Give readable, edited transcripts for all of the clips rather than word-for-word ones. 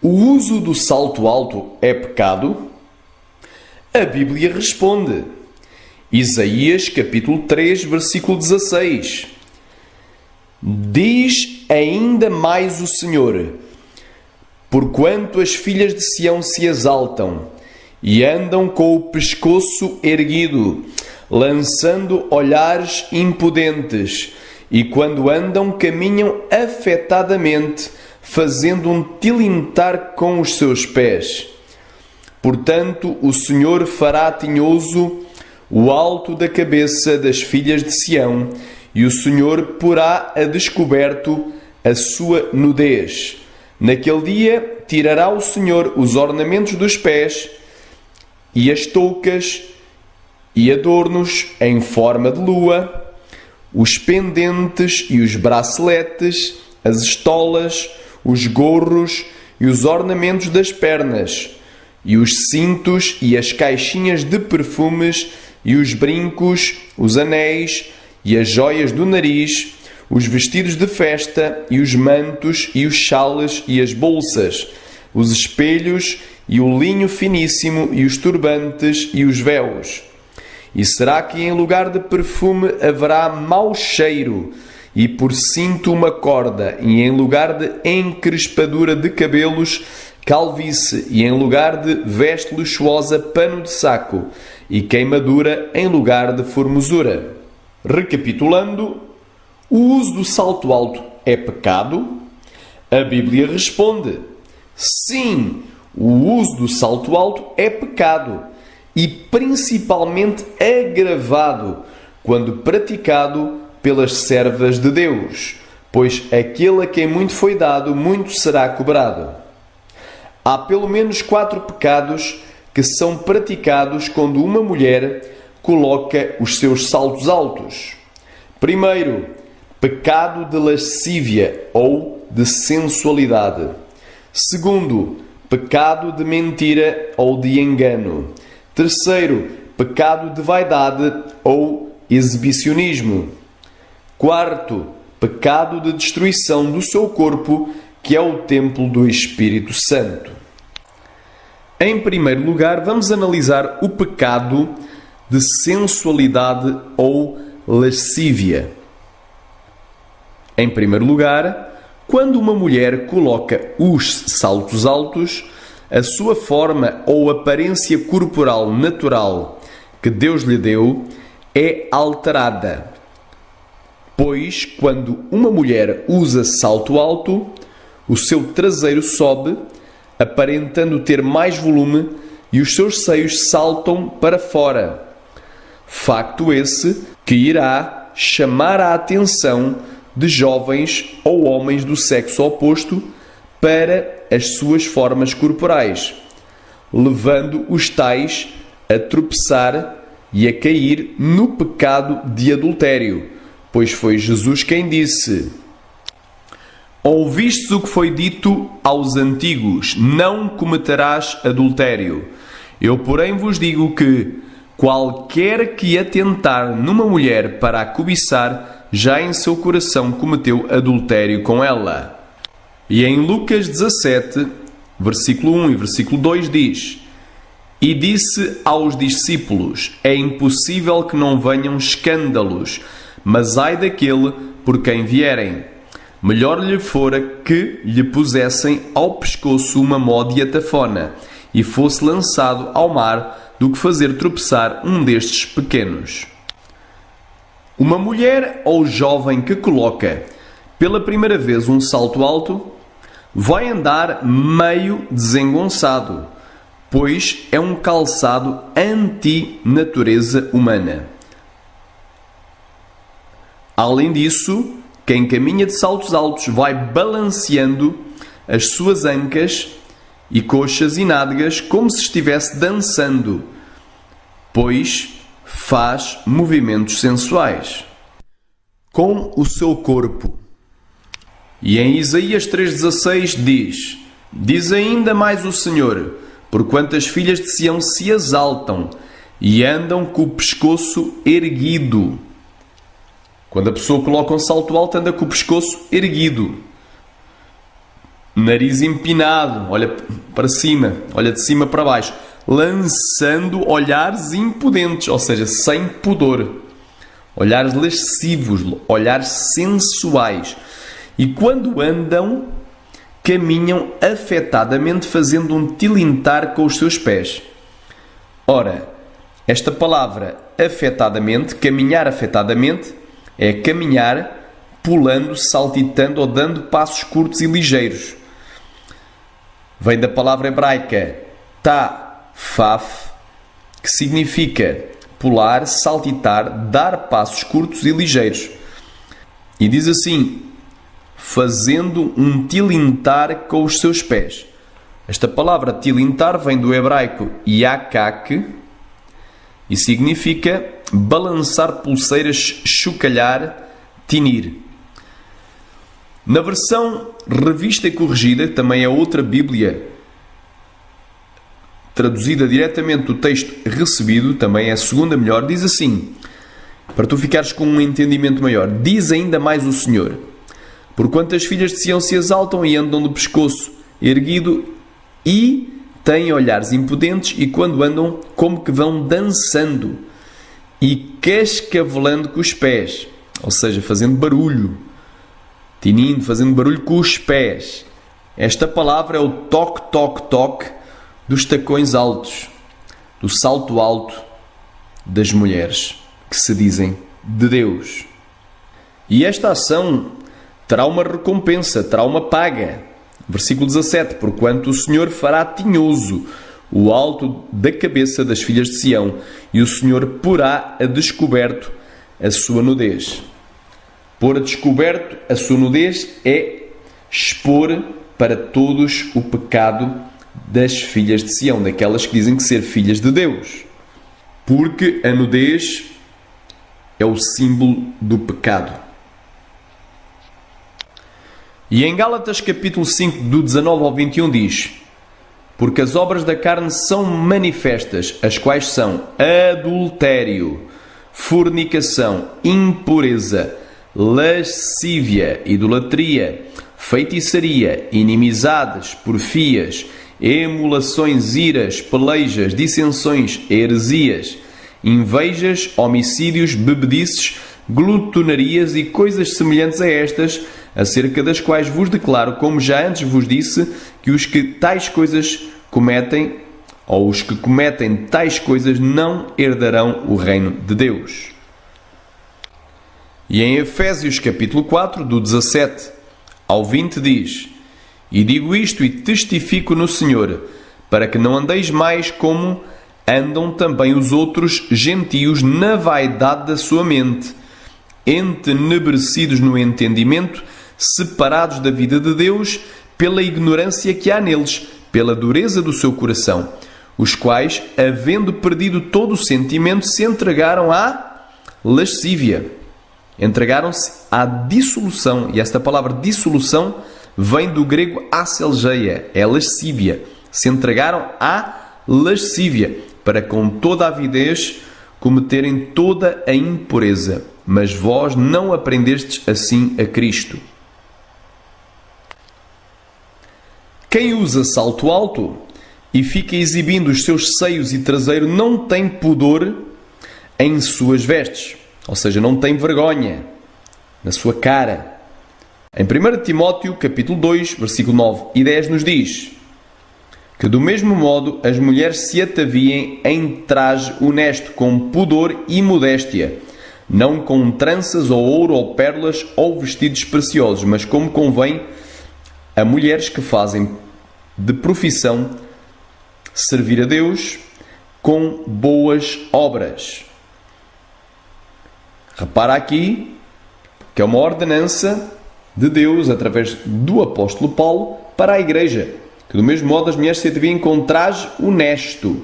O uso do salto alto é pecado? A Bíblia responde. Isaías capítulo 3, versículo 16. Diz ainda mais o Senhor: porquanto as filhas de Sião se exaltam e andam com o pescoço erguido, lançando olhares impudentes, e quando andam caminham afetadamente, fazendo um tilintar com os seus pés. Portanto, o Senhor fará tinhoso o alto da cabeça das filhas de Sião, e o Senhor porá a descoberto a sua nudez. Naquele dia tirará o Senhor os ornamentos dos pés, e as toucas e adornos em forma de lua, os pendentes e os braceletes, as estolas, os gorros e os ornamentos das pernas, e os cintos e as caixinhas de perfumes, e os brincos, os anéis e as joias do nariz, os vestidos de festa e os mantos e os xales e as bolsas, os espelhos e o linho finíssimo e os turbantes e os véus. E será que em lugar de perfume haverá mau cheiro, e por cinto uma corda, e em lugar de encrespadura de cabelos, calvície, e em lugar de veste luxuosa, pano de saco, e queimadura em lugar de formosura? Recapitulando, o uso do salto alto é pecado? A Bíblia responde: sim, o uso do salto alto é pecado, e principalmente agravado quando praticado pelas servas de Deus, pois aquele a quem muito foi dado, muito será cobrado. Há pelo menos 4 pecados que são praticados quando uma mulher coloca os seus saltos altos. Primeiro, pecado de lascívia ou de sensualidade. Segundo, pecado de mentira ou de engano. Terceiro, pecado de vaidade ou exibicionismo. Quarto, pecado de destruição do seu corpo, que é o templo do Espírito Santo. Em primeiro lugar, vamos analisar o pecado de sensualidade ou lascívia. Em primeiro lugar, quando uma mulher coloca os saltos altos, a sua forma ou aparência corporal natural que Deus lhe deu é alterada. Pois, quando uma mulher usa salto alto, o seu traseiro sobe, aparentando ter mais volume, e os seus seios saltam para fora. Facto esse que irá chamar a atenção de jovens ou homens do sexo oposto para as suas formas corporais, levando os tais a tropeçar e a cair no pecado de adultério, pois foi Jesus quem disse: ouvistes o que foi dito aos antigos, não cometerás adultério. Eu, porém, vos digo que qualquer que atentar numa mulher para a cobiçar, já em seu coração cometeu adultério com ela. E em Lucas 17, versículo 1 e versículo 2 diz: e disse aos discípulos: é impossível que não venham escândalos, mas ai daquele por quem vierem. Melhor lhe fora que lhe pusessem ao pescoço uma mó de atafona e fosse lançado ao mar, do que fazer tropeçar um destes pequenos. Uma mulher ou jovem que coloca pela primeira vez um salto alto vai andar meio desengonçado, pois é um calçado anti-natureza humana. Além disso, quem caminha de saltos altos vai balanceando as suas ancas e coxas e nádegas como se estivesse dançando, pois faz movimentos sensuais com o seu corpo. E em Isaías 3,16 diz ainda mais o Senhor: porquanto as filhas de Sião se exaltam e andam com o pescoço erguido. Quando a pessoa coloca um salto alto, anda com o pescoço erguido. nariz empinado, olha para cima, olha de cima para baixo, lançando olhares impudentes, ou seja, sem pudor, olhares lascivos, olhares sensuais. E quando andam, caminham afetadamente, fazendo um tilintar com os seus pés. Ora, esta palavra afetadamente, caminhar afetadamente, é caminhar pulando, saltitando ou dando passos curtos e ligeiros. Vem da palavra hebraica tafaf, que significa pular, saltitar, dar passos curtos e ligeiros. E diz assim, fazendo um tilintar com os seus pés. Esta palavra tilintar vem do hebraico yakak e significa balançar pulseiras, chocalhar, tinir. Na versão revista e corrigida, também é outra Bíblia traduzida diretamente do texto recebido, também é a segunda melhor, diz assim, para tu ficares com um entendimento maior, diz ainda mais o Senhor, porquanto as filhas de Sião se exaltam e andam de pescoço erguido e têm olhares impudentes e quando andam como que vão dançando e cascavelando com os pés, ou seja, fazendo barulho, tinindo, fazendo barulho com os pés. Esta palavra é o toque, toque, toque dos tacões altos, do salto alto das mulheres que se dizem de Deus. E esta ação terá uma recompensa, terá uma paga. Versículo 17. Porquanto o Senhor fará tinhoso o alto da cabeça das filhas de Sião, e o Senhor porá a descoberto a sua nudez. Pôr a descoberto a sua nudez é expor para todos o pecado das filhas de Sião, daquelas que dizem que ser filhas de Deus. Porque a nudez é o símbolo do pecado. E em Gálatas capítulo 5, do 19 ao 21 diz: porque as obras da carne são manifestas, as quais são adultério, fornicação, impureza, lascívia, idolatria, feitiçaria, inimizades, porfias, emulações, iras, pelejas, dissensões, heresias, invejas, homicídios, bebedices, glutonarias e coisas semelhantes a estas, acerca das quais vos declaro, como já antes vos disse, que os que tais coisas cometem, ou os que cometem tais coisas, não herdarão o reino de Deus. E em Efésios capítulo 4, do 17 ao 20 diz: e digo isto e testifico no Senhor, para que não andeis mais como andam também os outros gentios na vaidade da sua mente, entenebrecidos no entendimento, separados da vida de Deus pela ignorância que há neles, pela dureza do seu coração, os quais, havendo perdido todo o sentimento, se entregaram à lascívia. Entregaram-se à dissolução. E esta palavra dissolução vem do grego aselgeia, é lascívia. Se entregaram à lascívia, para com toda a avidez cometerem toda a impureza. Mas vós não aprendestes assim a Cristo. Quem usa salto alto e fica exibindo os seus seios e traseiro não tem pudor em suas vestes, ou seja, não tem vergonha na sua cara. Em 1 Timóteo, capítulo 2, versículo 9 e 10 nos diz que do mesmo modo as mulheres se ataviem em traje honesto, com pudor e modéstia, não com tranças ou ouro ou pérolas ou vestidos preciosos, mas como convém a mulheres que fazem de profissão servir a Deus com boas obras. Repara aqui que é uma ordenança de Deus através do apóstolo Paulo para a igreja, que do mesmo modo as mulheres se ataviem com traje honesto,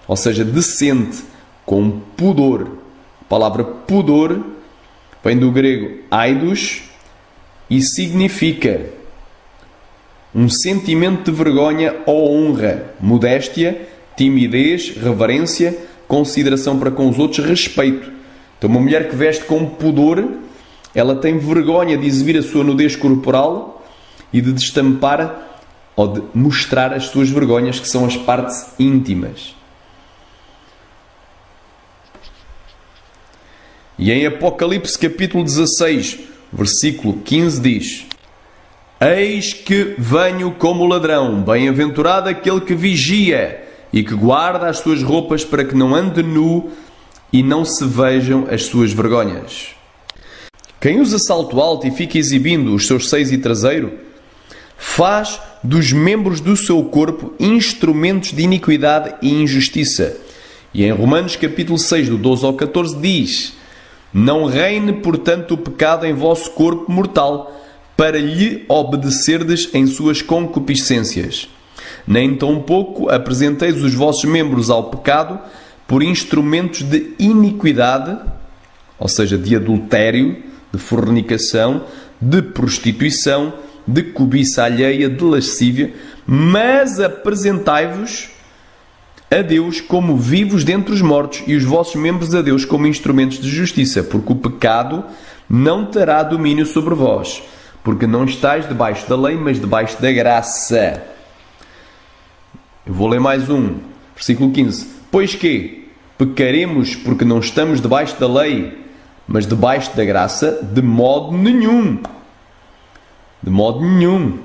ou seja, decente, com pudor. A palavra pudor vem do grego aidos e significa um sentimento de vergonha ou honra, modéstia, timidez, reverência, consideração para com os outros, respeito. Então uma mulher que veste com pudor, ela tem vergonha de exibir a sua nudez corporal e de destampar ou de mostrar as suas vergonhas, que são as partes íntimas. E em Apocalipse capítulo 16, versículo 15 diz: Eis que venho como ladrão, bem-aventurado aquele que vigia e que guarda as suas roupas para que não ande nu e não se vejam as suas vergonhas. Quem usa salto alto e fica exibindo os seus seios e traseiro, faz dos membros do seu corpo instrumentos de iniquidade e injustiça. E em Romanos capítulo 6, do 12 ao 14 diz: Não reine, portanto, o pecado em vosso corpo mortal, para lhe obedecerdes em suas concupiscências. Nem tampouco apresenteis os vossos membros ao pecado por instrumentos de iniquidade, ou seja, de adultério, de fornicação, de prostituição, de cobiça alheia, de lascívia, mas apresentai-vos a Deus como vivos dentre os mortos e os vossos membros a Deus como instrumentos de justiça, porque o pecado não terá domínio sobre vós, porque não estáis debaixo da lei, mas debaixo da graça. Eu vou ler mais um, versículo 15. Pois que pecaremos porque não estamos debaixo da lei, mas debaixo da graça? De modo nenhum. De modo nenhum.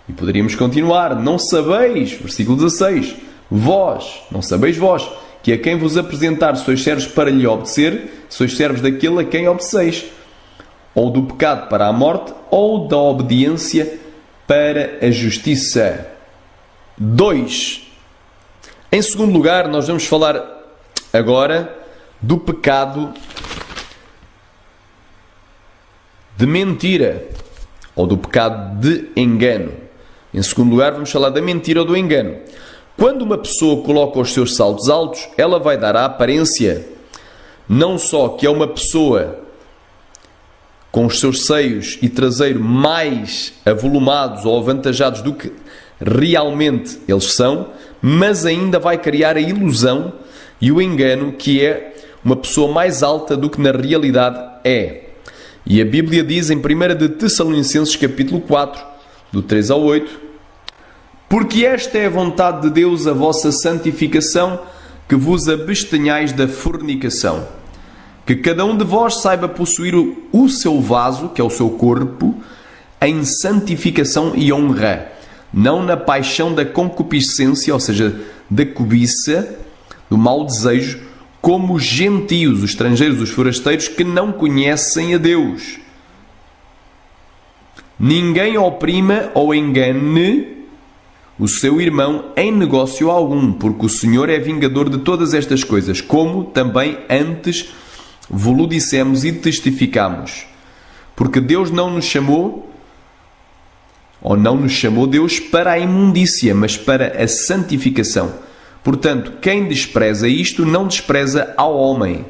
E poderíamos continuar. Não sabeis, versículo 16, vós, não sabeis vós, que a quem vos apresentar sois servos para lhe obedecer, sois servos daquele a quem obedeceis, ou do pecado para a morte, ou da obediência para a justiça. 2. Em segundo lugar, nós vamos falar agora do pecado de mentira, ou do pecado de engano. Em segundo lugar, vamos falar da mentira ou do engano. Quando uma pessoa coloca os seus saltos altos, ela vai dar a aparência não só que é uma pessoa com os seus seios e traseiro mais avolumados ou avantajados do que realmente eles são, mas ainda vai criar a ilusão e o engano que é uma pessoa mais alta do que na realidade é. E a Bíblia diz em 1 de Tessalonicenses capítulo 4, do 3 ao 8, porque esta é a vontade de Deus, a vossa santificação, que vos abstenhais da fornicação. Que cada um de vós saiba possuir o seu vaso, que é o seu corpo, em santificação e honra, não na paixão da concupiscência, ou seja, da cobiça, do mau desejo, como os gentios, os estrangeiros, os forasteiros, que não conhecem a Deus. Ninguém oprima ou engane o seu irmão em negócio algum, porque o Senhor é vingador de todas estas coisas, como também antes vos dissemos e testificamos. Porque Deus não nos chamou, ou não nos chamou Deus para a imundícia, mas para a santificação. Portanto, quem despreza isto, não despreza ao homem,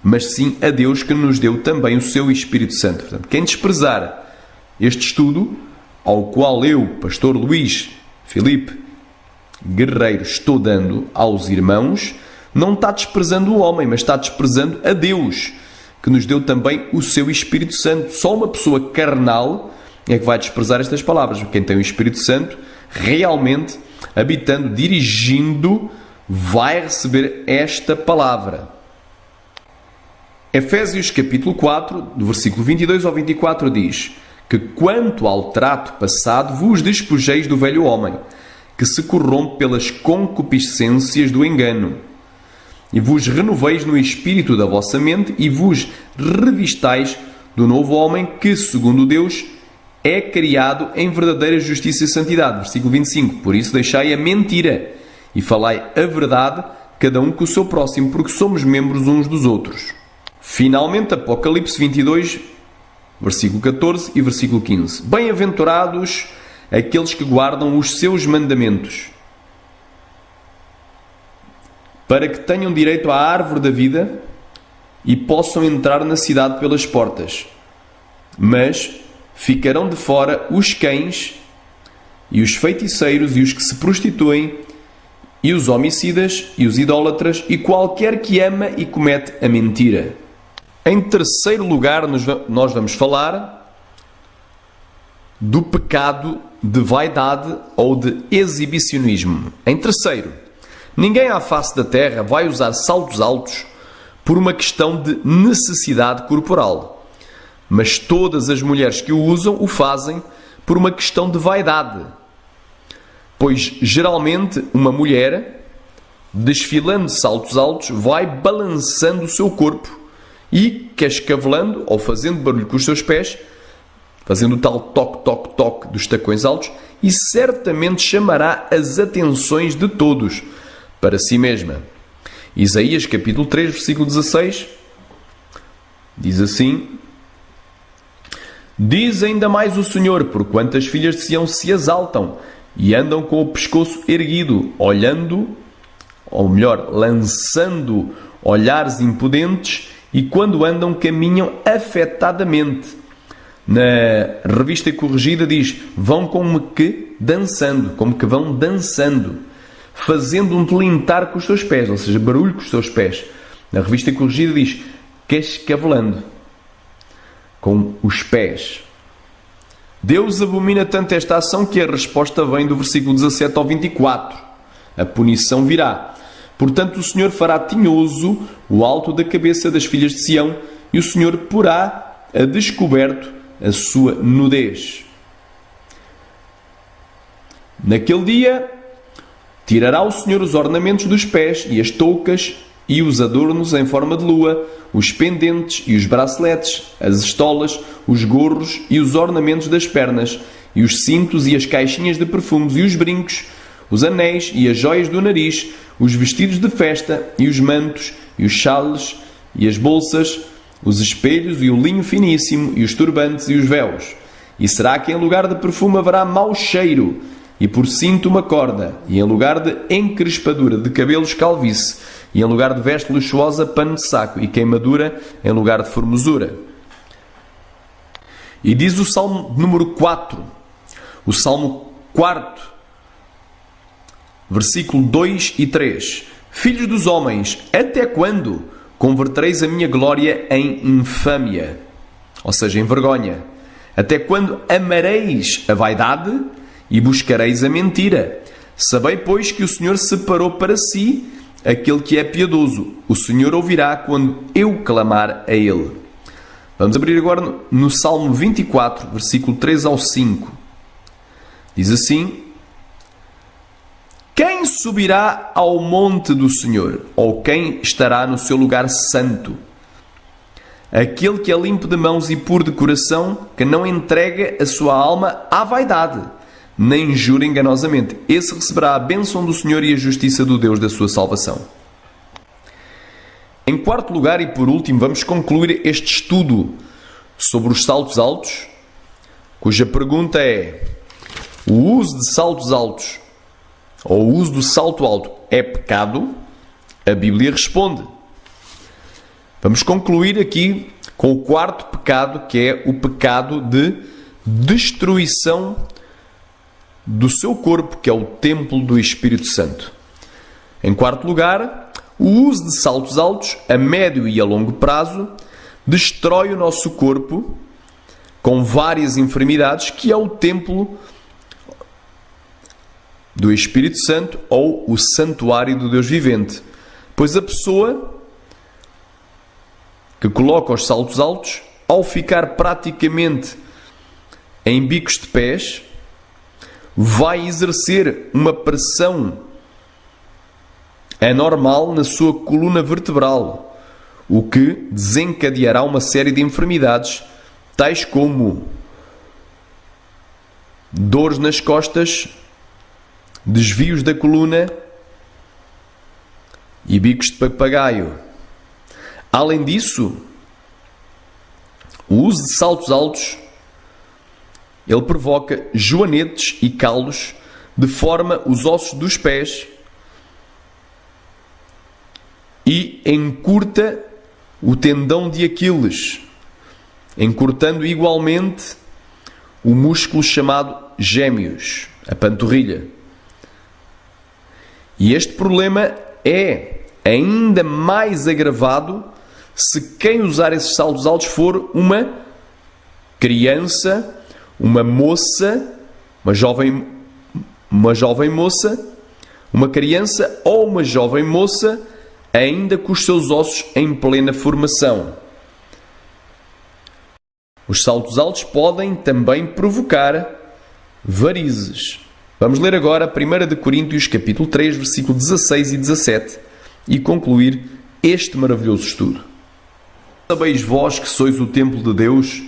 mas sim a Deus, que nos deu também o seu Espírito Santo. Portanto, quem desprezar este estudo, ao qual eu, pastor Luís Filipe Guerreiro, estou dando aos irmãos, não está desprezando o homem, mas está desprezando a Deus, que nos deu também o seu Espírito Santo. Só uma pessoa carnal é que vai desprezar estas palavras. Quem tem o Espírito Santo, realmente, habitando, dirigindo, vai receber esta palavra. Efésios capítulo 4, do versículo 22 ao 24 diz que quanto ao trato passado vos despojeis do velho homem, que se corrompe pelas concupiscências do engano, e vos renoveis no espírito da vossa mente e vos revistais do novo homem que, segundo Deus, é criado em verdadeira justiça e santidade. Versículo 25. Por isso deixai a mentira e falai a verdade, cada um com o seu próximo, porque somos membros uns dos outros. Finalmente, Apocalipse 22, versículo 14 e versículo 15. Bem-aventurados aqueles que guardam os seus mandamentos, para que tenham direito à árvore da vida e possam entrar na cidade pelas portas. Mas ficarão de fora os cães e os feiticeiros e os que se prostituem e os homicidas e os idólatras e qualquer que ama e comete a mentira. Em terceiro lugar, nós vamos falar do pecado de vaidade ou de exibicionismo. Em terceiro, ninguém à face da terra vai usar saltos altos por uma questão de necessidade corporal, mas todas as mulheres que o usam o fazem por uma questão de vaidade, pois geralmente uma mulher, desfilando de saltos altos, vai balançando o seu corpo e cascavelando ou fazendo barulho com os seus pés, fazendo o tal toque, toque, toque dos tacões altos, e certamente chamará as atenções de todos para si mesma. Isaías capítulo 3, versículo 16, diz assim: diz ainda mais o Senhor, porquanto as filhas de Sião se exaltam e andam com o pescoço erguido, olhando, ou melhor, lançando olhares impudentes, e quando andam caminham afetadamente. Na Revista Corrigida diz: vão como que dançando, como que vão dançando, fazendo um tilintar com os seus pés, ou seja, barulho com os seus pés. Na Revista Corrigida diz: cascavelando com os pés. Deus abomina tanto esta ação que a resposta vem do versículo 17 ao 24. A punição virá. Portanto, o Senhor fará tinhoso o alto da cabeça das filhas de Sião, e o Senhor porá a descoberto a sua nudez. Naquele dia, tirará o Senhor os ornamentos dos pés e as toucas e os adornos em forma de lua, os pendentes e os braceletes, as estolas, os gorros e os ornamentos das pernas, e os cintos e as caixinhas de perfumes e os brincos, os anéis e as joias do nariz, os vestidos de festa e os mantos e os chales e as bolsas, os espelhos e o linho finíssimo e os turbantes e os véus. E será que em lugar de perfume haverá mau cheiro, e por cinto uma corda, e em lugar de encrespadura de cabelos calvície, e em lugar de veste luxuosa pano de saco, e queimadura em lugar de formosura. E diz o Salmo número 4, o Salmo 4, versículo 2 e 3. Filhos dos homens, até quando convertereis a minha glória em infâmia? Ou seja, em vergonha. Até quando amareis a vaidade e buscareis a mentira? Sabei, pois, que o Senhor separou para si aquele que é piedoso. O Senhor ouvirá quando eu clamar a Ele. Vamos abrir agora no Salmo 24, versículo 3 ao 5. Diz assim: quem subirá ao monte do Senhor? Ou quem estará no seu lugar santo? Aquele que é limpo de mãos e puro de coração, que não entrega a sua alma à vaidade, nem jura enganosamente. Esse receberá a bênção do Senhor e a justiça do Deus da sua salvação. Em quarto lugar e por último, vamos concluir este estudo sobre os saltos altos, cuja pergunta é: o uso de saltos altos ou o uso do salto alto é pecado? A Bíblia responde. Vamos concluir aqui com o quarto pecado, que é o pecado de destruição do seu corpo, que é o templo do Espírito Santo. Em quarto lugar, o uso de saltos altos a médio e a longo prazo destrói o nosso corpo com várias enfermidades, que é o templo do Espírito Santo ou o santuário do Deus vivente. Pois a pessoa que coloca os saltos altos, ao ficar praticamente em bicos de pés, vai exercer uma pressão anormal na sua coluna vertebral, o que desencadeará uma série de enfermidades, tais como dores nas costas, desvios da coluna e bicos de papagaio. Além disso, o uso de saltos altos, ele provoca joanetes e calos, deforma os ossos dos pés e encurta o tendão de Aquiles, encurtando igualmente o músculo chamado gêmeos, a panturrilha. E este problema é ainda mais agravado se quem usar esses saltos altos for uma criança, uma moça, uma jovem moça, uma criança ou uma jovem moça, ainda com os seus ossos em plena formação. Os saltos altos podem também provocar varizes. Vamos ler agora 1 Coríntios capítulo 3, versículo 16 e 17 e concluir este maravilhoso estudo. Sabeis vós que sois o templo de Deus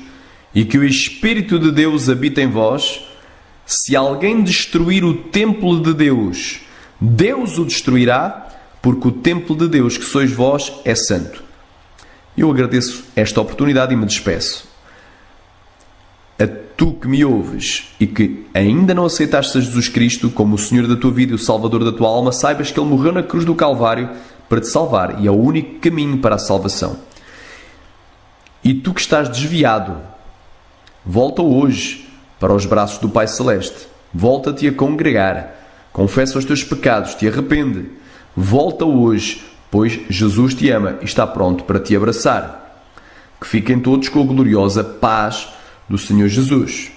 e que o Espírito de Deus habita em vós? Se alguém destruir o templo de Deus, Deus o destruirá, porque o templo de Deus que sois vós é santo. Eu agradeço esta oportunidade e me despeço. A tu que me ouves e que ainda não aceitaste a Jesus Cristo como o Senhor da tua vida e o Salvador da tua alma, saibas que Ele morreu na cruz do Calvário para te salvar e é o único caminho para a salvação. E tu que estás desviado, volta hoje para os braços do Pai Celeste. Volta-te a congregar. Confessa os teus pecados, te arrepende. Volta hoje, pois Jesus te ama e está pronto para te abraçar. Que fiquem todos com a gloriosa paz do Senhor Jesus.